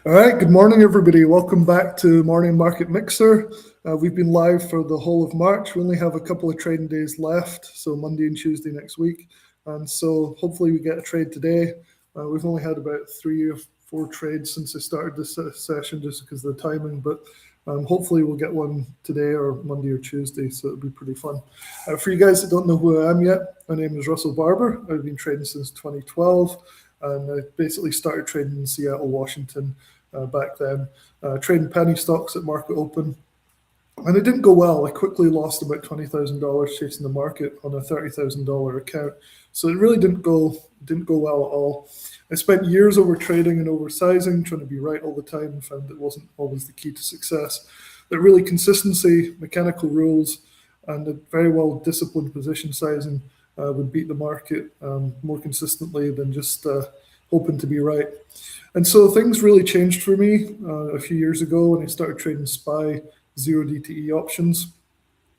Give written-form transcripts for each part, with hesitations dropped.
All right, good morning, everybody. Welcome back to Morning Market Mixer. We've been live for the whole of March. We only have a couple of trading days left, so Monday and Tuesday next week. And so hopefully we get a trade today. We've only had about 3 or 4 trades since I started this session just because of the timing, but hopefully we'll get one today or Monday or Tuesday, so it'll be pretty fun. For you guys that don't know who I am yet, my name is Russell Barbour. I've been trading since 2012, and I basically started trading in Seattle, Washington back then, trading penny stocks at market open. And it didn't go well. I quickly lost about $20,000 chasing the market on a $30,000 account. So it really didn't go well at all. I spent years over trading and oversizing, trying to be right all the time, and found it wasn't always the key to success. That really consistency, mechanical rules, and a very well disciplined position sizing would beat the market more consistently than just hoping to be right. And so things really changed for me a few years ago when I started trading SPY 0 DTE options,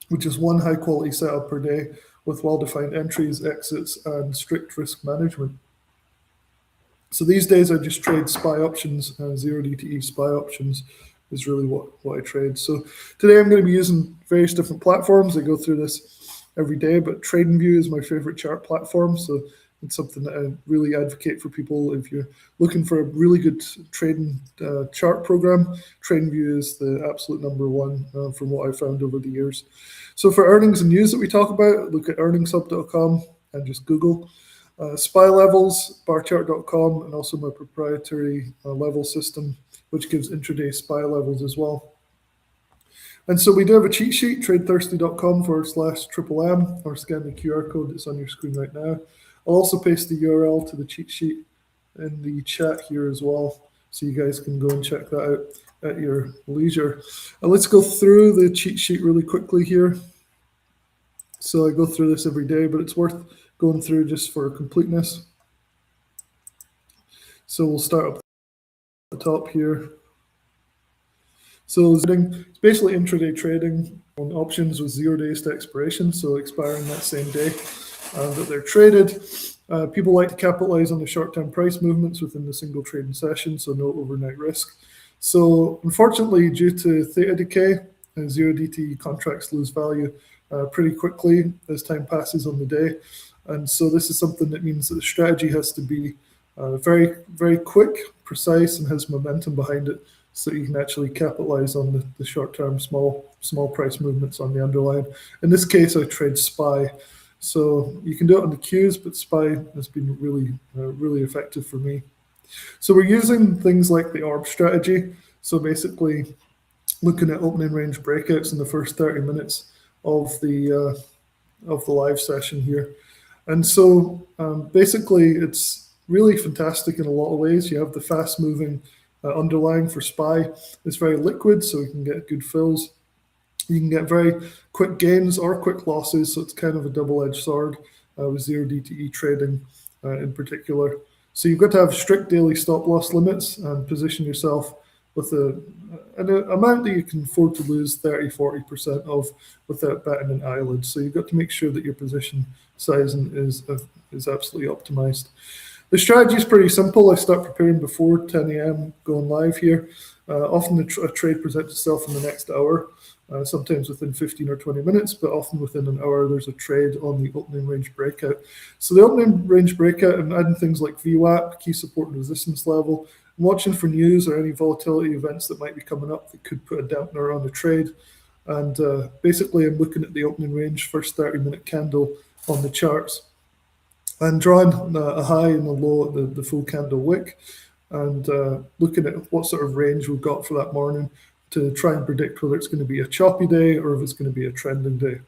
which is one high quality setup per day with well-defined entries, exits, and strict risk management. So these days I just trade SPY options, 0 DTE SPY options is really what I trade. So today I'm going to be using various different platforms. I go through this every day, but TradingView is my favorite chart platform. So it's something that I really advocate for people. If you're looking for a really good trading chart program, TradingView is the absolute number one from what I've found over the years. So for earnings and news that we talk about, look at earningshub.com and just Google. SPY levels, barchart.com, and also my proprietary level system, which gives intraday SPY levels as well. And so we do have a cheat sheet, tradethirsty.com/MMM, or scan the QR code that's on your screen right now. I'll also paste the URL to the cheat sheet in the chat here as well, so you guys can go and check that out at your leisure. And let's go through the cheat sheet really quickly here. So I go through this every day, but it's worth going through just for completeness. So we'll start up at the top here. So it's basically intraday trading on options with 0 days to expiration, so expiring that same day that they're traded. People like to capitalize on the short-term price movements within the single trading session, so no overnight risk. So unfortunately, due to theta decay, 0 DTE contracts lose value pretty quickly as time passes on the day. And so this is something that means that the strategy has to be very, very quick, precise, and has momentum behind it, so you can actually capitalize on the short-term small price movements on the underlying. In this case, I trade SPY. So you can do it on the Qs, but SPY has been really effective for me. So we're using things like the orb strategy. So basically looking at opening range breakouts in the first 30 minutes of the live session here. And so basically it's really fantastic in a lot of ways. You have the fast moving underlying for SPY. It's very liquid, so you can get good fills. You can get very quick gains or quick losses, so it's kind of a double-edged sword with 0 DTE trading in particular. So you've got to have strict daily stop loss limits and position yourself with an amount that you can afford to lose 30-40% of without batting an eyelid. So you've got to make sure that your position sizing is absolutely optimized. The strategy is pretty simple. I start preparing before 10 a.m. going live here. Often a trade presents itself in the next hour, sometimes within 15 or 20 minutes, but often within an hour there's a trade on the opening range breakout. So the opening range breakout, and adding things like VWAP, key support and resistance level, I'm watching for news or any volatility events that might be coming up that could put a dampener on the trade. And basically I'm looking at the opening range, first 30-minute candle on the charts, and drawing a high and a low at the full candle wick, and looking at what sort of range we've got for that morning to try and predict whether it's going to be a choppy day or if it's going to be a trending day.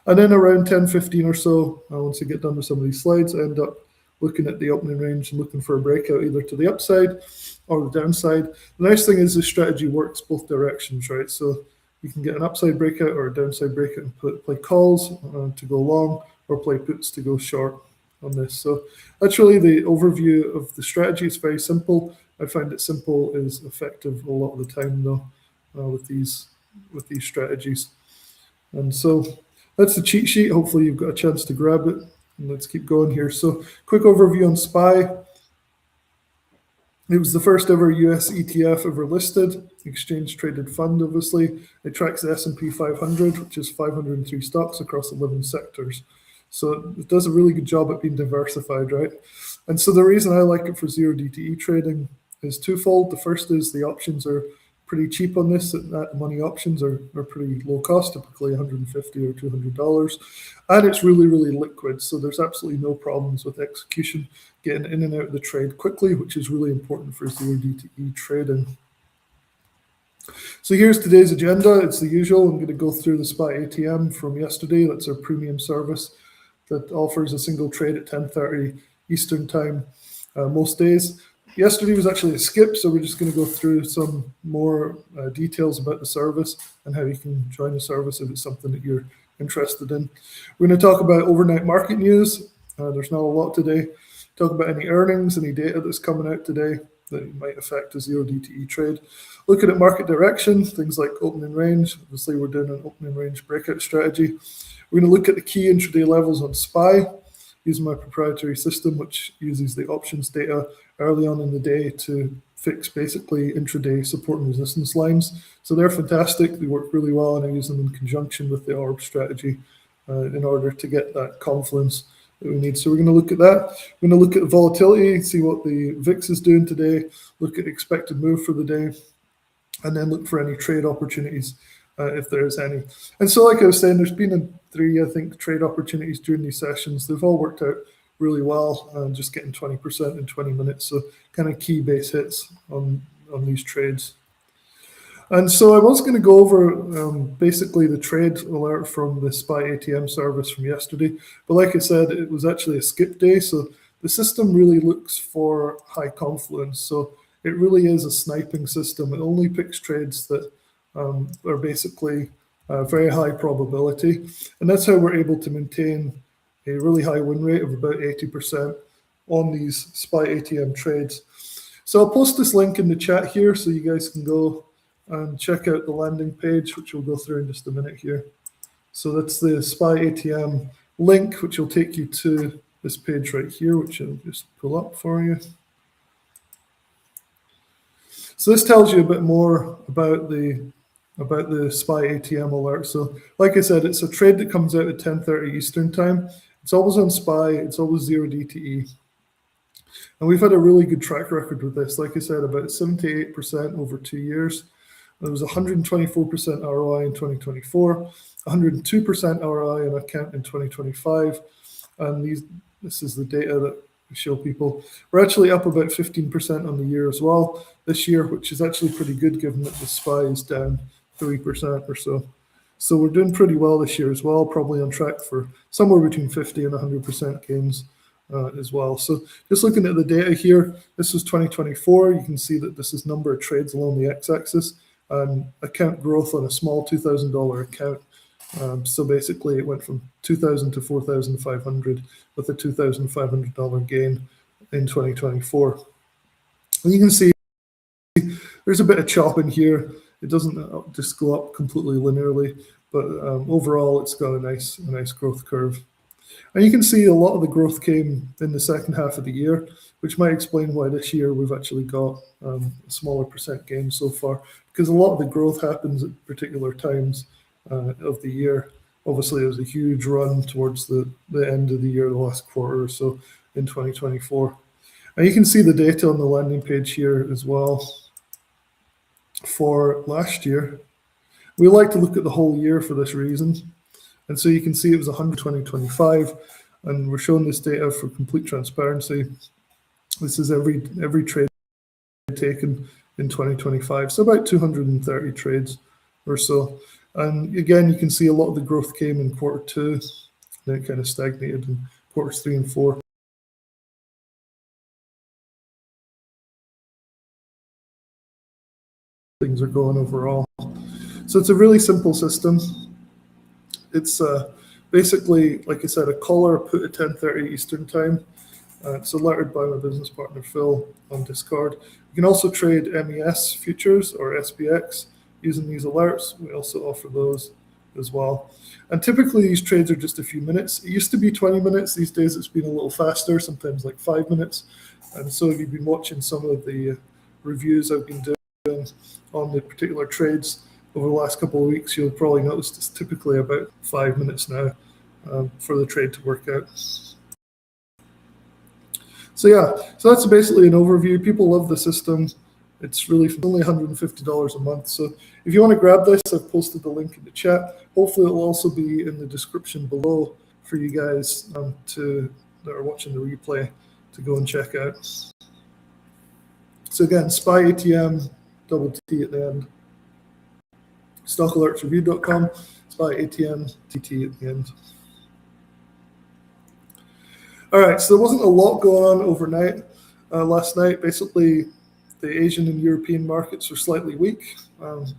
And then around 10:15 or so, once I get done with some of these slides, I end up looking at the opening range and looking for a breakout either to the upside or the downside. The nice thing is this strategy works both directions, right? So you can get an upside breakout or a downside breakout and play calls to go long or play puts to go short on this. So that's really the overview of the strategy. It's very simple. I find it simple is effective a lot of the time though with these strategies. And so that's the cheat sheet. Hopefully you've got a chance to grab it, and let's keep going here. So quick overview on SPY. It was the first ever US ETF ever listed, exchange traded fund, obviously. It tracks the S&P 500, which is 503 stocks across 11 sectors. So it does a really good job at being diversified, right? And so the reason I like it for zero DTE trading is twofold. The first is the options are pretty cheap on this. Money options are pretty low cost, typically $150 or $200. And it's really, really liquid. So there's absolutely no problems with execution, getting in and out of the trade quickly, which is really important for zero DTE trading. So here's today's agenda. It's the usual. I'm going to go through the SPY ATM from yesterday. That's our premium service that offers a single trade at 10:30 Eastern time most days. Yesterday was actually a skip, so we're just going to go through some more details about the service and how you can join the service if it's something that you're interested in. We're going to talk about overnight market news. There's not a lot today. Talk about any earnings, any data that's coming out today that might affect a zero DTE trade. Looking at market direction, things like opening range. Obviously, we're doing an opening range breakout strategy. We're going to look at the key intraday levels on SPY using my proprietary system, which uses the options data early on in the day to fix basically intraday support and resistance lines. So they're fantastic. They work really well, and I use them in conjunction with the orb strategy in order to get that confluence that we need. So we're going to look at that. We're going to look at the volatility, see what the VIX is doing today, look at expected move for the day, and then look for any trade opportunities if there is any. And so like I was saying, there's been three, I think, trade opportunities during these sessions. They've all worked out really well, just getting 20% in 20 minutes. So kind of key base hits on these trades. And so I was going to go over basically the trade alert from the SPY ATM service from yesterday. But like I said, it was actually a skip day. So the system really looks for high confluence. So it really is a sniping system. It only picks trades that are basically very high probability. And that's how we're able to maintain a really high win rate of about 80% on these SPY ATM trades. So I'll post this link in the chat here so you guys can go and check out the landing page, which we'll go through in just a minute here. So that's the SPY ATM link, which will take you to this page right here, which I'll just pull up for you. So this tells you a bit more about the SPY ATM alert. So like I said, it's a trade that comes out at 10:30 Eastern time. It's always on SPY. It's always zero DTE. And we've had a really good track record with this. Like I said, about 78% over 2 years. There was 124% ROI in 2024, 102% ROI on account in 2025. And this is the data that we show people. We're actually up about 15% on the year as well this year, which is actually pretty good given that the SPY is down 3% or so. So we're doing pretty well this year as well, probably on track for somewhere between 50 and 100% gains as well. So just looking at the data here, this was 2024. You can see that this is number of trades along the x-axis and account growth on a small $2,000 account. So basically it went from 2,000 to 4,500 with a $2,500 gain in 2024. And you can see there's a bit of chop in here. It doesn't just go up completely linearly, but overall it's got a nice growth curve. And you can see a lot of the growth came in the second half of the year, which might explain why this year we've actually got a smaller percent gain so far, because a lot of the growth happens at particular times of the year. Obviously, there was a huge run towards the end of the year, the last quarter or so in 2024. And you can see the data on the landing page here as well for last year. We like to look at the whole year for this reason. And so you can see it was 120.25, and we're showing this data for complete transparency. This is every trade taken in 2025, so about 230 trades or so. And again, you can see a lot of the growth came in quarter 2, then it kind of stagnated in quarters 3 and 4. Things are going overall. So it's a really simple system. It's basically, like I said, a call or a put at 10:30 Eastern time. It's alerted by my business partner, Phil, on Discord. You can also trade MES futures or SPX using these alerts. We also offer those as well. And typically these trades are just a few minutes. It used to be 20 minutes. These days it's been a little faster, sometimes like 5 minutes. And so if you've been watching some of the reviews I've been doing on the particular trades over the last couple of weeks, you'll probably notice it's typically about 5 minutes now for the trade to work out. So yeah, so that's basically an overview. People love the system. It's really only $150 a month. So if you want to grab this, I've posted the link in the chat. Hopefully it'll also be in the description below for you guys that are watching the replay to go and check out. So again, SPY ATM, double T at the end. StockAlertsReview.com, SPY ATM, TT at the end. All right, so there wasn't a lot going on overnight. Last night, basically, the Asian and European markets were slightly weak,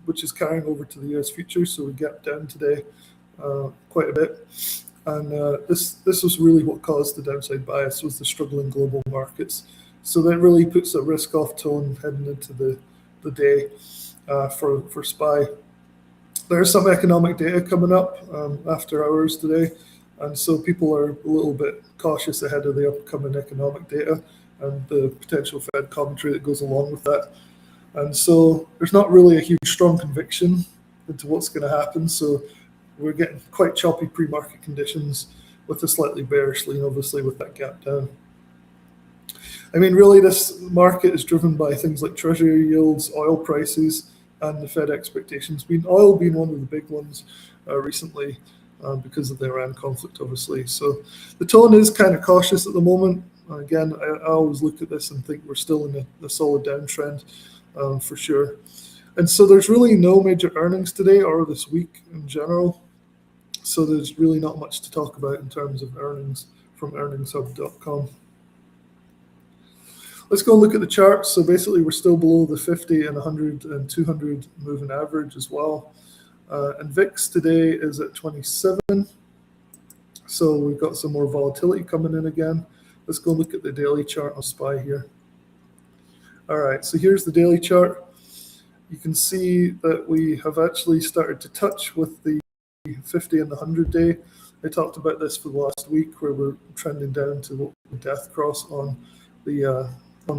which is carrying over to the US futures. So we gapped down today quite a bit. And this was really what caused the downside bias, was the struggling global markets. So that really puts a risk-off tone heading into the day for SPY. There's some economic data coming up after hours today. And so people are a little bit cautious ahead of the upcoming economic data and the potential Fed commentary that goes along with that. And so there's not really a huge strong conviction into what's going to happen. So we're getting quite choppy pre-market conditions with a slightly bearish lean, obviously, with that gap down. I mean, really, this market is driven by things like treasury yields, oil prices, and the Fed expectations. Oil being one of the big ones recently because of the Iran conflict, obviously. So the tone is kind of cautious at the moment. Again, I always look at this and think we're still in a solid downtrend for sure. And so there's really no major earnings today or this week in general. So there's really not much to talk about in terms of earnings from earningshub.com. Let's go and look at the charts. So basically, we're still below the 50 and 100 and 200 moving average as well. And VIX today is at 27. So we've got some more volatility coming in again. Let's go look at the daily chart on SPY here. All right, so here's the daily chart. You can see that we have actually started to touch with the 50 and the 100 day. I talked about this for the last week, where we're trending down to what the death cross on the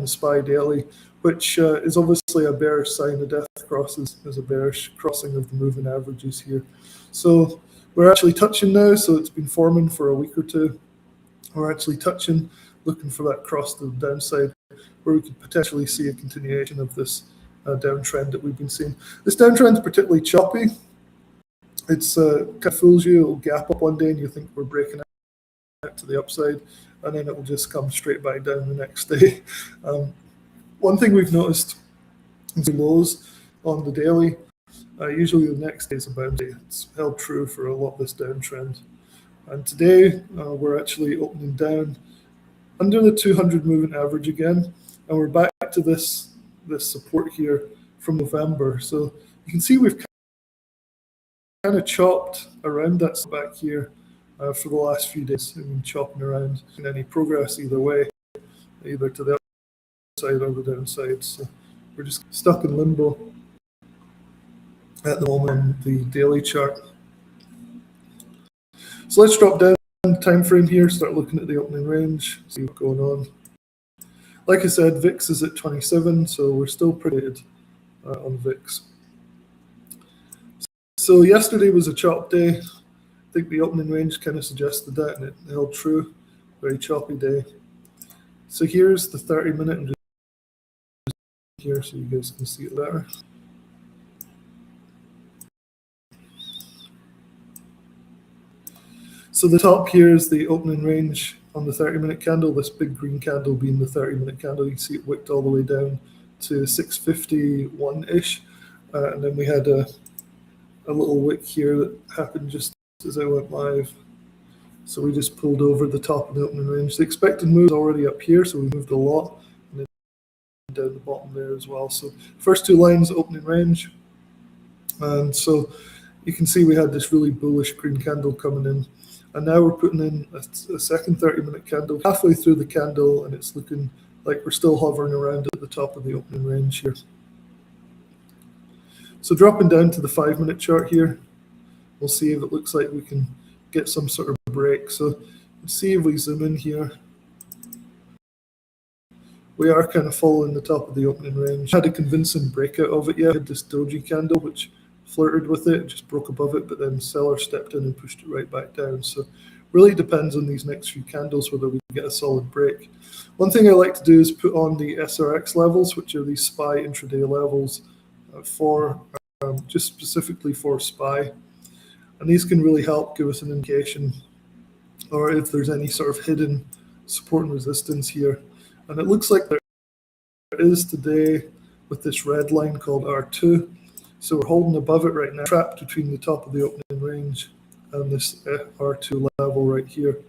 SPY daily, which is obviously a bearish sign. The death cross is a bearish crossing of the moving averages here. So we're actually touching now. So it's been forming for a week or two. We're actually touching, looking for that cross to the downside, where we could potentially see a continuation of this downtrend that we've been seeing. This downtrend is particularly choppy. It's kind of fools you. It'll gap up one day and you think we're breaking out to the upside, and then it will just come straight back down the next day. One thing we've noticed is the lows on the daily. Usually the next day is a bounce day. It's held true for a lot of this downtrend. And today we're actually opening down under the 200 moving average again, and we're back to this support here from November. So you can see we've kind of chopped around that back here for the last few days. We've been chopping around in any progress either way, either to the upside or the downside. So we're just stuck in limbo at the moment on the daily chart. So let's drop down the time frame here, start looking at the opening range, see what's going on. Like I said, VIX is at 27, so we're still pretty good on VIX. So yesterday was a chop day. I think the opening range kind of suggested that, and it held true. Very choppy day. So here's the 30-minute, and just here so you guys can see it better. So the top here is the opening range on the 30-minute candle, this big green candle being the 30-minute candle. You can see it wicked all the way down to 651-ish. And then we had a little wick here that happened just as I went live. So we just pulled over the top of the opening range. The expected move is already up here, so we moved a lot. And then down the bottom there as well. So first two lines, opening range. And so you can see we had this really bullish green candle coming in. And now we're putting in a second 30-minute candle halfway through the candle, and it's looking like we're still hovering around at the top of the opening range here. So dropping down to the 5-minute chart here, we'll see if it looks like we can get some sort of break. So let's see if we zoom in here. we are kind of following the top of the opening range. Had a convincing breakout of it yet. Had this doji candle which flirted with it, just broke above it, but then seller stepped in and pushed it right back down. So really depends on these next few candles whether we get a solid break. One thing I like to do is put on the SRX levels, which are these SPY intraday levels for just specifically for SPY. And these can really help give us an indication or if there's any sort of hidden support and resistance here. And it looks like there is today with this red line called R2. So we're holding above it right now, trapped between the top of the opening range and this R2 level right here.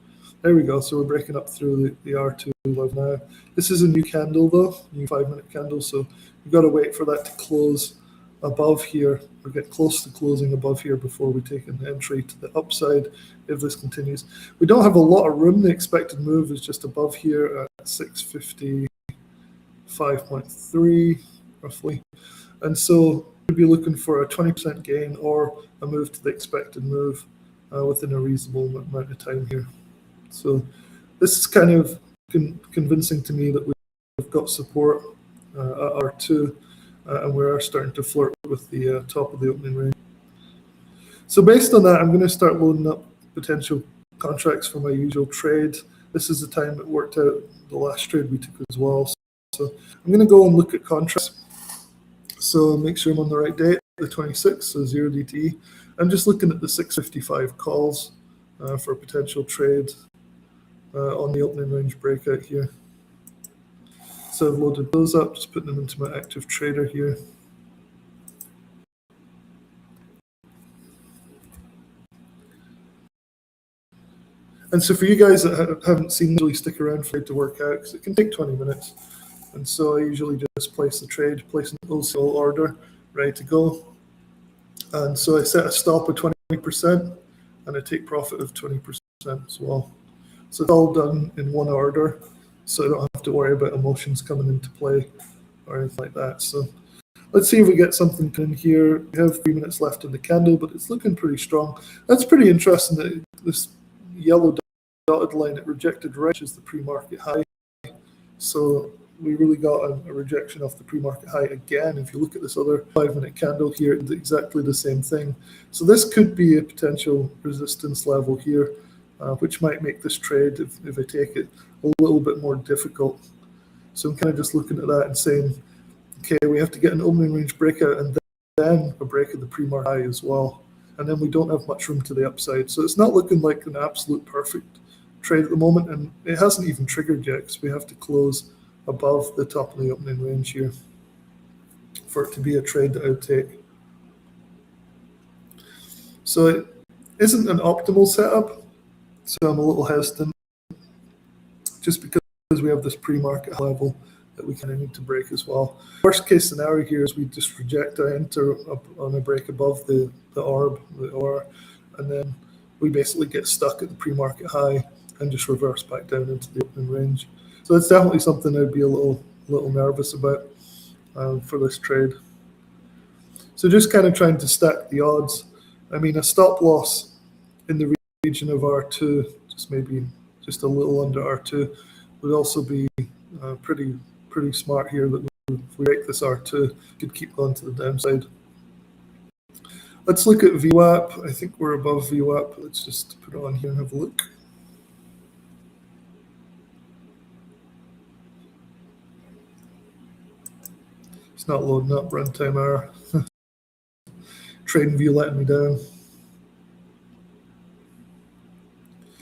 There we go. So we're breaking up through the R2 level now. This is a new candle though, new 5-minute candle. So we've got to wait for that to close above here or get close to closing above here before we take an entry to the upside if this continues. We don't have a lot of room. The expected move is just above here at 655.3 roughly. And so we'd be looking for a 20% gain or a move to the expected move within a reasonable amount of time here. So this is kind of convincing to me that we've got support at R2 and we are starting to flirt with the top of the opening range. So based on that, I'm going to start loading up potential contracts for my usual trade. This is the time it worked out the last trade we took as well. So I'm going to go and look at contracts. So make sure I'm on the right date, the 26th, so 0 DTE. I'm just looking at the 655 calls for a potential trade on the opening range breakout here. So I've loaded those up, just putting them into my active trader here. And so for you guys that haven't seen me, really stick around for it to work out because it can take 20 minutes. And so I usually just place the trade, place an wholesale order, ready to go. And so I set a stop at 20% and I take profit of 20% as well. So it's all done in one order, so I don't have to worry about emotions coming into play or anything like that. So let's see if we get something in here. We have 3 minutes left in the candle, but it's looking pretty strong. That's pretty interesting that this yellow dotted line, it rejected right, which is the pre-market high. So we really got a rejection off the pre-market high again. If you look at this other 5-minute candle here, it's exactly the same thing. So this could be a potential resistance level here, which might make this trade, if I take it, a little bit more difficult. So I'm kind of just looking at that and saying, okay, we have to get an opening range breakout and then a break of the pre-market high as well. And then we don't have much room to the upside. So it's not looking like an absolute perfect trade at the moment, and it hasn't even triggered yet because we have to close above the top of the opening range here for it to be a trade that I would take. So it isn't an optimal setup, so I'm a little hesitant just because we have this pre-market level that we kind of need to break as well. Worst case scenario here is we just reject our enter up on a break above the orb, the OR, and then we basically get stuck at the pre-market high and just reverse back down into the opening range. So it's definitely something I'd be a little nervous about for this trade. So just kind of trying to stack the odds. I mean, a stop loss in the region of R2, just a little under R2, would also be pretty smart here. That if we break this R2, could keep going to the downside. Let's look at VWAP. I think we're above VWAP. Let's just put it on here and have a look. It's not loading up, runtime error. TradingView letting me down.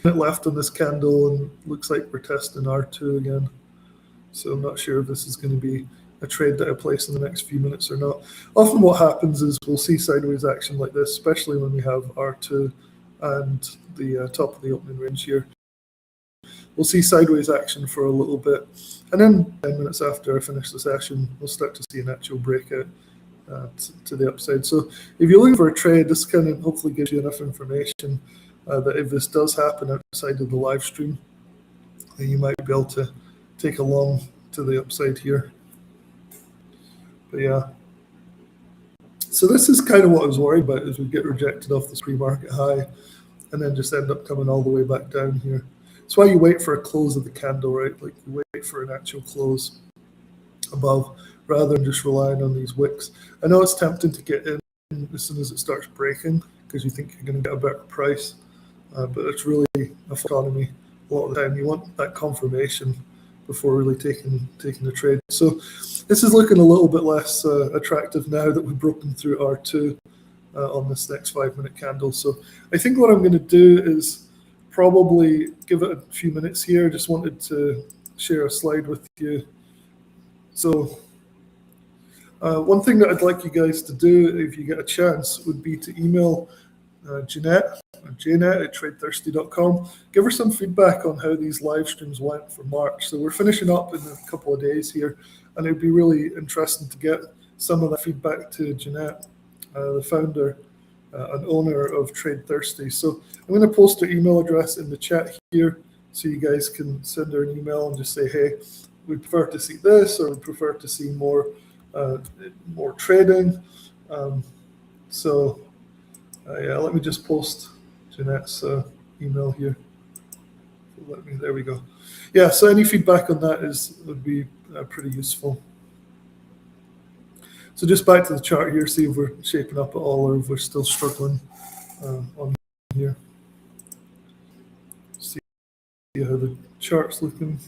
Minute left on this candle and looks like we're testing R2 again. So I'm not sure if this is going to be a trade that I place in the next few minutes or not. Often what happens is we'll see sideways action like this, especially when we have R2 and the top of the opening range here. We'll see sideways action for a little bit. And then 10 minutes after I finish the session, we'll start to see an actual breakout to the upside. So if you're looking for a trade, this kind of hopefully gives you enough information that if this does happen outside of the live stream, then you might be able to take a long to the upside here. But yeah. So this is kind of what I was worried about, is we get rejected off this pre-market high and then just end up coming all the way back down here. That's why you wait for a close of the candle, right? Like you wait for an actual close above, rather than just relying on these wicks. I know it's tempting to get in as soon as it starts breaking because you think you're going to get a better price, but it's really a economy. A lot of the time you want that confirmation before really taking the trade. So this is looking a little bit less attractive now that we've broken through R2 on this next 5-minute candle. So I think what I'm going to do is probably give it a few minutes here. Just wanted to share a slide with you. So one thing that I'd like you guys to do if you get a chance would be to email Jeanette at TradeThirsty.com. Give her some feedback on how these live streams went for March. So we're finishing up in a couple of days here, and it'd be really interesting to get some of that feedback to Jeanette, the founder and owner of TradeThirsty. So I'm going to post her email address in the chat here so you guys can send her an email and just say, hey, we'd prefer to see this, or we'd prefer to see more trading. Yeah, let me just post Jeanette's email here. There we go. Yeah, so any feedback on that would be pretty useful. So just back to the chart here, see if we're shaping up at all or if we're still struggling on here. See how the chart's looking.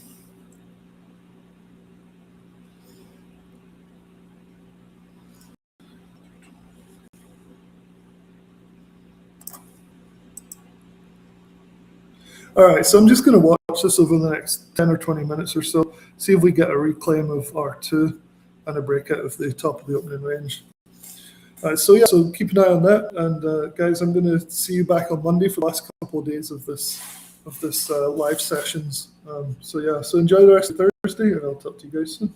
All right, so I'm just going to watch this over the next 10 or 20 minutes or so, see if we get a reclaim of R2 and a breakout of the top of the opening range. So keep an eye on that, and guys, I'm going to see you back on Monday for the last couple of days of this live sessions. So enjoy the rest of Thursday, and I'll talk to you guys soon.